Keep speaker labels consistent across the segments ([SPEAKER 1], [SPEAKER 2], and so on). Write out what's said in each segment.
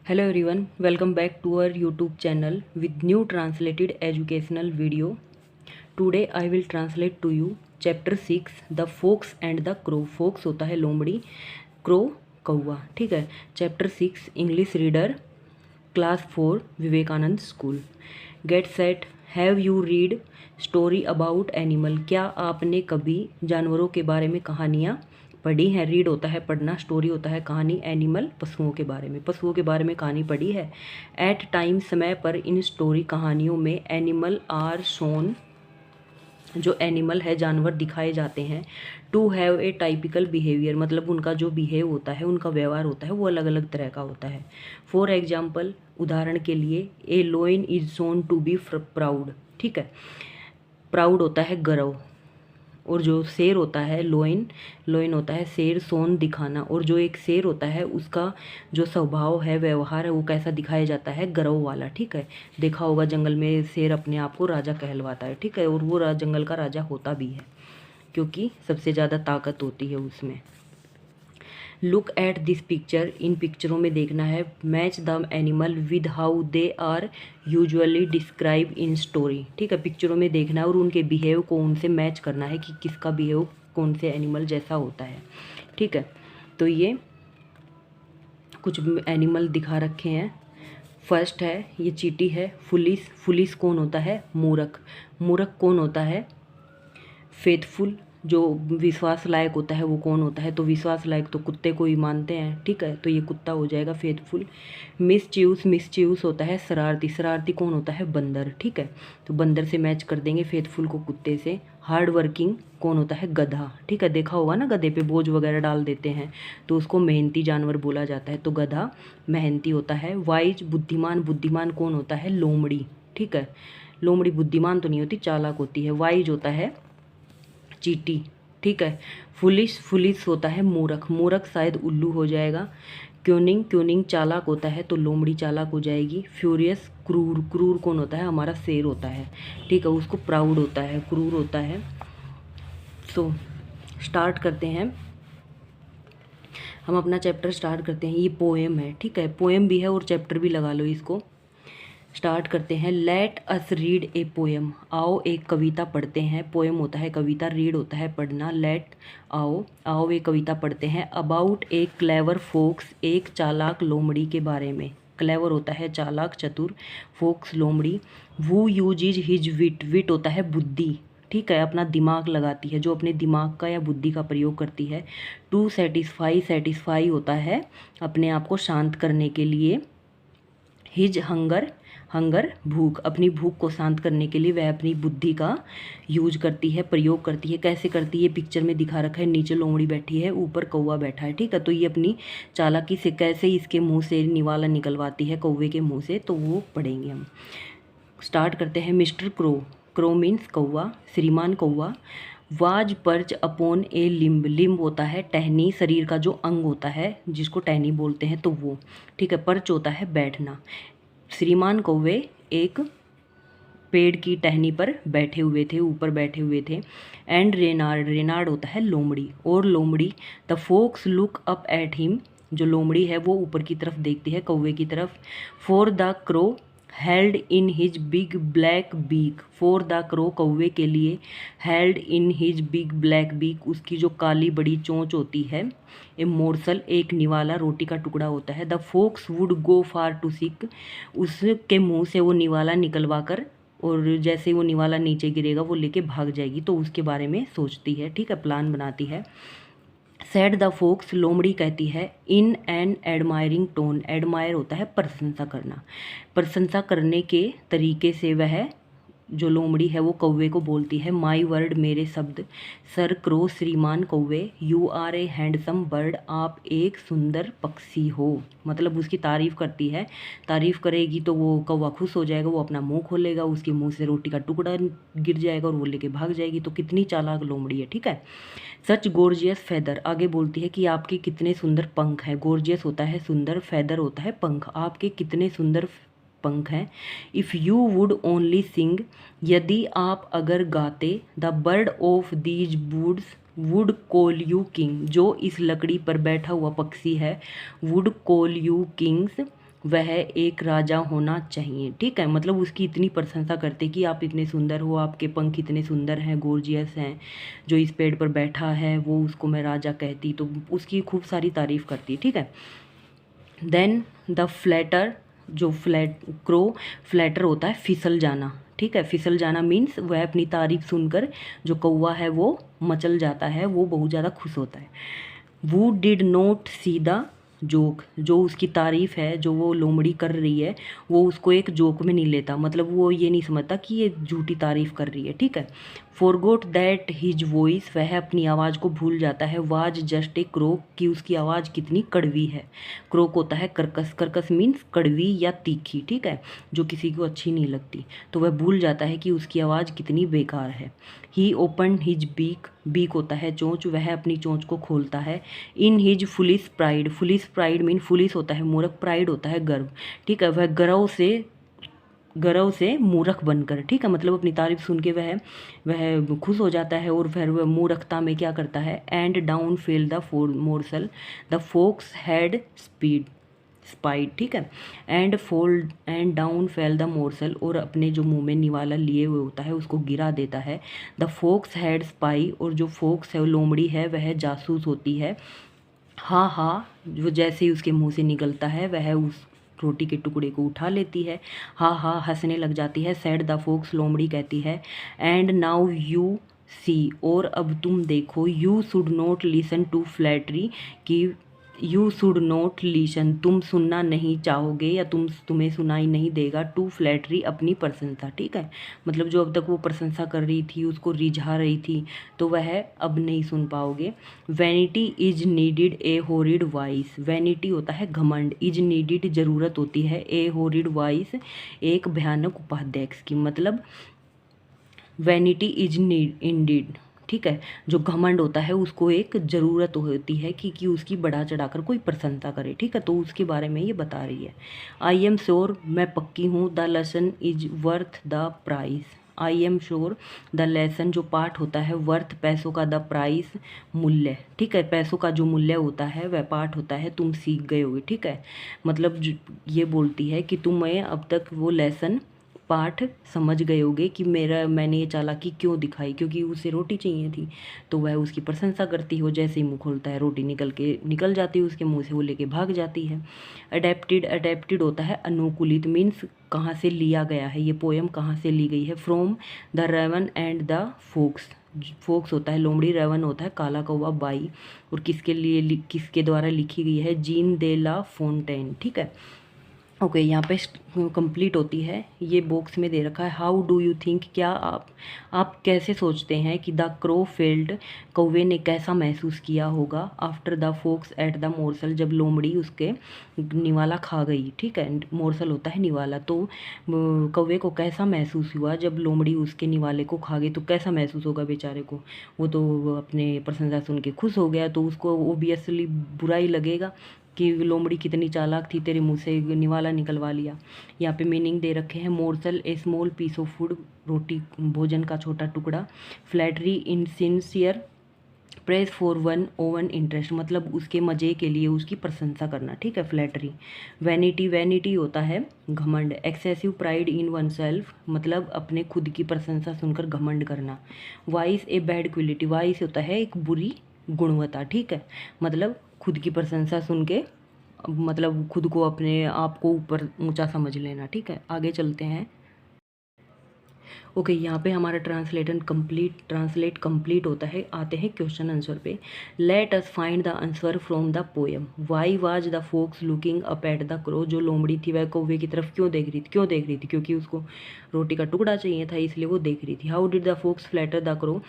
[SPEAKER 1] Hello everyone, welcome back to our YouTube channel with new translated educational video. Today I will translate to you chapter 6 The Fox and the Crow. Fox होता है लोमड़ी, crow कौवा। ठीक है। Chapter 6 English reader class 4 Vivekananda school. Get set. Have you read story about animal. क्या आपने कभी जानवरों के बारे में कहानियाँ पढ़ी हैं। रीड होता है पढ़ना, स्टोरी होता है कहानी, एनिमल पशुओं के बारे में, पशुओं के बारे में कहानी पढ़ी है। एट टाइम समय पर इन स्टोरी कहानियों में एनिमल आर शोन, जो एनिमल है जानवर दिखाए जाते हैं। To have a typical behaviour, मतलब उनका जो बिहेव होता है, उनका व्यवहार होता है वो अलग अलग तरह का होता है। फॉर एग्जाम्पल, उदाहरण के लिए, a lion is shown to be proud. ठीक है। प्राउड होता है गर्व, और जो शेर होता है लोइन, लोइन होता है शेर, सोन दिखाना। और जो एक शेर होता है उसका जो स्वभाव है, व्यवहार है, वो कैसा दिखाया जाता है, गर्व वाला। ठीक है। देखा होगा जंगल में शेर अपने आप को राजा कहलवाता है। ठीक है। और वो जंगल का राजा होता भी है क्योंकि सबसे ज़्यादा ताकत होती है उसमें। लुक एट दिस पिक्चर, इन पिक्चरों में देखना है। Match the animal with how they are usually describe in story. ठीक है। पिक्चरों में देखना है और उनके बिहेव को उनसे मैच करना है कि किसका बिहेव कौन से एनिमल जैसा होता है। ठीक है। तो ये कुछ एनिमल दिखा रखे हैं। फर्स्ट है, ये चींटी है। पुलिस, पुलिस कौन होता है, मूर्ख। मूर्ख कौन होता है, फेथफुल, जो विश्वास लायक होता है वो कौन होता है, तो विश्वास लायक तो कुत्ते को ही मानते हैं। ठीक है। तो ये कुत्ता हो जाएगा फेथफुल। मिसच्यूस, मिसच्यूस होता है शरारती। शरारती कौन होता है, बंदर। ठीक है। तो बंदर से मैच कर देंगे फेथफुल को कुत्ते से। हार्ड वर्किंग कौन होता है, गधा। ठीक है। देखा होगा ना, गधे पे बोझ वगैरह डाल देते हैं तो उसको मेहनती जानवर बोला जाता है, तो गधा मेहनती होता है। वाइज, बुद्धिमान। बुद्धिमान कौन होता है, लोमड़ी। ठीक है। लोमड़ी बुद्धिमान तो नहीं होती, चालाक होती है। वाइज होता है चींटी। ठीक है। फुलिश, फुलिश होता है मूर्ख। मूर्ख शायद उल्लू हो जाएगा। क्यूनिंग, क्यूनिंग चालाक होता है तो लोमड़ी चालाक हो जाएगी। फ्यूरियस, क्रूर। क्रूर कौन होता है, हमारा शेर होता है। ठीक है। उसको प्राउड होता है, क्रूर होता है। सो स्टार्ट करते हैं, हम अपना चैप्टर स्टार्ट करते हैं। ये पोएम है। ठीक है। पोएम भी है और चैप्टर भी लगा लो इसको। स्टार्ट करते हैं। Let us read a poem, आओ एक कविता पढ़ते हैं। पोएम होता है कविता, रीड होता है पढ़ना। लेट, आओ, आओ एक कविता पढ़ते हैं। अबाउट ए क्लेवर फोक्स, एक चालाक लोमड़ी के बारे में। क्लेवर होता है चालाक, चतुर। फोक्स लोमड़ी। वू यूजेज हिज विट, विट होता है बुद्धि। ठीक है। अपना दिमाग लगाती है, जो अपने दिमाग का या बुद्धि का प्रयोग करती है। टू सेटिस्फाई, सेटिस्फाई होता है अपने आप को शांत करने के लिए। हिज हंगर, हंगर भूख, अपनी भूख को शांत करने के लिए वह अपनी बुद्धि का यूज करती है, प्रयोग करती है। कैसे करती है, पिक्चर में दिखा रखा है। नीचे लोमड़ी बैठी है, ऊपर कौवा बैठा है। ठीक है। तो ये अपनी चालाकी से कैसे इसके मुंह से निवाला निकलवाती है, कौवे के मुंह से, तो वो पढ़ेंगे हम। स्टार्ट करते हैं। मिस्टर क्रो, क्रो मीन्स कौवा, श्रीमान कौवा। Was perch upon A limb, limb होता है टहनी, शरीर का जो अंग होता है जिसको टहनी बोलते हैं, तो वो। ठीक है। पर्च होता है बैठना। श्रीमान कौवे एक पेड़ की टहनी पर बैठे हुए थे, ऊपर बैठे हुए थे। एंड रेनार्ड, रेनार्ड होता है लोमड़ी, और लोमड़ी। The folks look up at him, जो लोमड़ी है वो ऊपर की तरफ देखती है, कौवे की तरफ। For the crow held in his big black beak, for the crow कौवे के लिए। Held in his big black beak, उसकी जो काली बड़ी चोंच होती है। ए मोर्सल, एक निवाला, रोटी का टुकड़ा होता है। The fox would go far to seek, उसके मुंह से वो निवाला निकलवा कर, और जैसे वो निवाला नीचे गिरेगा वो लेके भाग जाएगी, तो उसके बारे में सोचती है। ठीक है। प्लान बनाती है। सैड द फोक्स, लोमड़ी कहती है। In an admiring tone, admire होता है प्रशंसा करना, प्रशंसा करने के तरीके से वह जो लोमड़ी है वो कौवे को बोलती है। माई वर्ड, मेरे शब्द। सर क्रो, श्रीमान कौवे। You are a handsome bird, आप एक सुंदर पक्षी हो, मतलब उसकी तारीफ़ करती है। तारीफ़ करेगी तो वो कौवा खुश हो जाएगा, वो अपना मुंह खोलेगा, उसके मुंह से रोटी का टुकड़ा गिर जाएगा और वो लेके भाग जाएगी। तो कितनी चालाक लोमड़ी है। ठीक है। सच गोर्जियस फैदर, आगे बोलती है कि आपके कितने सुंदर पंख हैं। गोर्जियस होता है सुंदर, फैदर होता है पंख, आपके कितने सुंदर पंख हैं। If you would only sing, यदि आप अगर गाते। The bird of these woods would call you king, जो इस लकड़ी पर बैठा हुआ पक्षी है। वुड कॉल यू किंग्स, वह एक राजा होना चाहिए। ठीक है, मतलब उसकी इतनी प्रशंसा करते कि आप इतने सुंदर हो, आपके पंख इतने सुंदर हैं, गॉर्जियस हैं, जो इस पेड़ पर बैठा है वो उसको मैं राजा कहती, तो उसकी खूब सारी तारीफ करती। ठीक है, देन द फ्लैटर, जो क्रो फ्लैटर होता है फिसल जाना। ठीक है, फिसल जाना मीन्स वह अपनी तारीफ सुनकर जो कौवा है वो मचल जाता है, वो बहुत ज़्यादा खुश होता है। Who did not see the joke, जो उसकी तारीफ है जो वो लोमड़ी कर रही है वो उसको एक जोक में नहीं लेता, मतलब वो ये नहीं समझता कि ये झूठी तारीफ कर रही है। ठीक है, फॉरगोट दैट हिज वॉइस, वह अपनी आवाज़ को भूल जाता है, वाज जस्ट ए क्रोक, कि उसकी आवाज़ कितनी कड़वी है। क्रोक होता है कर्कश, कर्कश मीन्स कड़वी या तीखी। ठीक है, जो किसी को अच्छी नहीं लगती, तो वह भूल जाता है कि उसकी आवाज़ कितनी बेकार है। He open his beak, beak होता है चोंच, वह अपनी चोंच को खोलता है। In his foolish pride, foolish pride mean foolish होता है मूर्ख, प्राइड होता है गर्व। ठीक है, वह गर्व से मूर्ख बनकर, ठीक है, मतलब अपनी तारीफ सुन के वह खुश हो जाता है और फिर वह मूर्खता में क्या करता है। And down fail the morsel, the focus had spied. ठीक है, and down fail the morsel, और अपने जो मुंह में निवाला लिए हुए होता है उसको गिरा देता है। द फोक्स हैड स्पाई, और जो फोक्स है वो लोमड़ी है वह जासूस होती है। हाँ हाँ, जो जैसे ही उसके मुंह से निकलता है वह उस रोटी के टुकड़े को उठा लेती है। हाँ हाँ हंसने लग जाती है। सैड द फोक्स, लोमड़ी कहती है। एंड नाउ यू सी, और अब तुम देखो, you should not listen to flattery, कि यू शुड नॉट लिसन, तुम सुनना नहीं चाहोगे या तुम्हें सुनाई नहीं देगा, टू फ्लैटरी, अपनी प्रशंसा। ठीक है, मतलब जो अब तक वो प्रशंसा कर रही थी, उसको रिझा रही थी, तो वह अब नहीं सुन पाओगे। Vanity is indeed a horrid vice, vanity होता है घमंड, इज नीडिड जरूरत होती है, ए होरिड वाइस एक भयानक उपाध्यक्ष की, मतलब वैनिटी इज नीड इंडीड। ठीक है, जो घमंड होता है उसको एक ज़रूरत होती है कि उसकी बढ़ा चढ़ाकर कोई प्रशंसा करे। ठीक है, तो उसके बारे में ये बता रही है। आई एम श्योर, मैं पक्की हूँ, the lesson is worth the price, I am sure the lesson, जो पाठ होता है, वर्थ पैसों का, द प्राइस मूल्य। ठीक है, पैसों का जो मूल्य होता है वह पाठ होता है, तुम सीख गए होगे। ठीक है, मतलब ये बोलती है कि तुम्हें अब तक वो लेसन पाठ समझ गए होगे कि मैंने ये चालाकी क्यों दिखाई, क्योंकि उसे रोटी चाहिए थी, तो वह उसकी प्रशंसा करती हो। जैसे ही मुंह खोलता है रोटी निकल जाती है उसके मुंह से, वो लेके भाग जाती है। अडेप्टेड, अडेप्टेड होता है अनुकूलित, मीन्स कहाँ से लिया गया है, ये पोएम कहाँ से ली गई है। From the raven and the fox, fox होता है लोमड़ी, रेवन होता है काला कौवा बाई, और किसके द्वारा लिखी गई है, जीन दे ला फोंटेन। ठीक है, ओके, यहाँ पे कंप्लीट होती है। ये बॉक्स में दे रखा है, हाउ डू यू थिंक, क्या आप कैसे सोचते हैं कि द क्रो फेल्ड, कौवे ने कैसा महसूस किया होगा, after the fox ate the morsel, जब लोमड़ी उसके निवाला खा गई। ठीक है, मोरसल होता है निवाला, तो कौवे को कैसा महसूस हुआ जब लोमड़ी उसके निवाले को खा गई, तो कैसा महसूस होगा बेचारे को। वो तो अपने प्रशंसा सुन के खुश हो गया, तो उसको ओबियसली बुरा ही लगेगा कि लोमड़ी कितनी चालाक थी, तेरे मुंह से निवाला निकलवा लिया। यहाँ पे मीनिंग दे रखे हैं, morsel a small piece of food, रोटी भोजन का छोटा टुकड़ा। Flattery insincere praise for one own interest, मतलब उसके मज़े के लिए उसकी प्रशंसा करना। ठीक है, फ्लैटरी। वैनिटी, वैनिटी होता है घमंड। Excessive pride in one self, मतलब अपने खुद की प्रशंसा सुनकर घमंड करना। Vice a bad quality, vice होता है एक बुरी गुणवत्ता। ठीक है, मतलब खुद की प्रशंसा सुन के मतलब खुद को, अपने आप को ऊपर ऊंचा समझ लेना। ठीक है, आगे चलते हैं। ओके, यहाँ पे हमारा ट्रांसलेट कंप्लीट होता है। आते हैं क्वेश्चन आंसर पे। Let us find the answer from the poem. Why was the folks looking up at the crow, जो लोमड़ी थी वह कौवे की तरफ क्यों देख रही थी, क्योंकि उसको रोटी का टुकड़ा चाहिए था, इसलिए वो देख रही थी। How did the folks flatter the crow,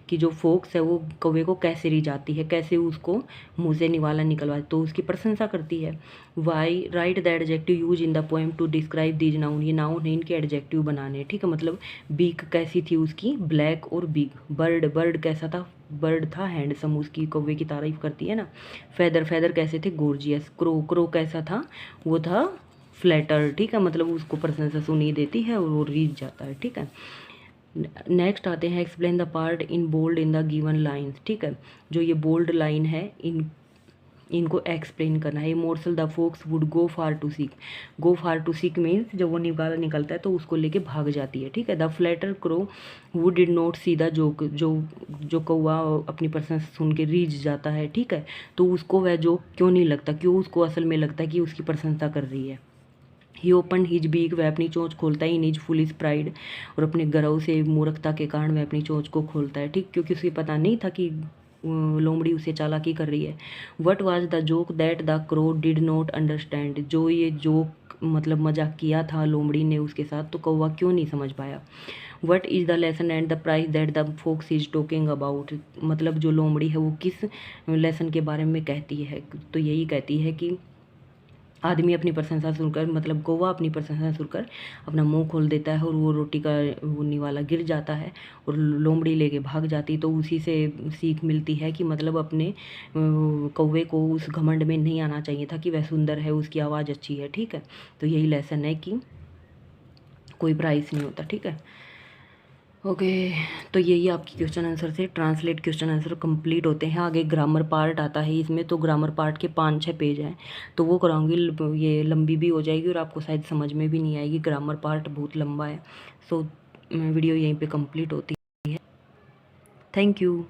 [SPEAKER 1] कि जो फोक्स है वो कौवे को कैसे रिझाती है, कैसे उसको मुँह से निवाला निकलवा, तो उसकी प्रशंसा करती है। Why write the adjective use in the poem to describe these noun, ये नाउन है, इनके एडजेक्टिव बनाने। ठीक है, मतलब बीक कैसी थी उसकी, ब्लैक और बिग। बर्ड, बर्ड कैसा था, बर्ड था हैंडसम, उसकी कौवे की तारीफ करती है ना। फेदर, फेदर कैसे थे, गॉर्जियस। क्रो, क्रो कैसा था, वो था फ्लैटर। ठीक है, मतलब उसको प्रशंसा सुनी देती है और वो रीझ जाता है। ठीक है, नेक्स्ट आते हैं, explain the part in bold in the given lines. ठीक है, जो ये बोल्ड लाइन है इनको एक्सप्लेन करना है। Morsel the fox would go far to seek, go far to seek means जब वो निकलता है तो उसको लेके भाग जाती है, ठीक है। The flatter crow would did not see the joke, जो कौवा अपनी प्रशंसा सुन के रीझ जाता है, ठीक है, तो उसको वह जोक क्यों नहीं लगता, क्यों उसको असल में लगता है कि उसकी प्रशंसा कर रही है। ही ओपन हिज बीक, वह अपनी चोंच खोलता है, इन हिज फुलिश प्राइड, और अपने गर्व से मूर्खता के कारण वह अपनी चोंच को खोलता है, ठीक, क्योंकि उसे पता नहीं था कि लोमड़ी उसे चालाकी कर रही है। What was the joke that the crow did not understand, जो ये जोक मतलब मजाक किया था लोमड़ी ने उसके साथ, तो कौवा क्यों नहीं समझ पाया। What is the lesson and the prize that the fox is talking about, मतलब जो लोमड़ी है वो किस लेसन के बारे में कहती है, तो यही कहती है कि आदमी अपनी प्रशंसा सुनकर, मतलब कौवा अपनी प्रशंसा सुनकर अपना मुंह खोल देता है और वो रोटी का वो निवाला गिर जाता है और लोमड़ी लेके भाग जाती, तो उसी से सीख मिलती है कि मतलब अपने कौवे को उस घमंड में नहीं आना चाहिए था कि वह सुंदर है, उसकी आवाज़ अच्छी है, ठीक है। तो यही लेसन है कि कोई प्राइस नहीं होता, ठीक है। ओके, तो यही आपकी क्वेश्चन आंसर से ट्रांसलेट क्वेश्चन आंसर कंप्लीट होते हैं। आगे ग्रामर पार्ट आता है इसमें, तो ग्रामर पार्ट के 5-6 पेज हैं, तो वो कराऊंगी, ये लंबी भी हो जाएगी और आपको शायद समझ में भी नहीं आएगी, ग्रामर पार्ट बहुत लंबा है। सो वीडियो यहीं पे कंप्लीट होती है। Thank you.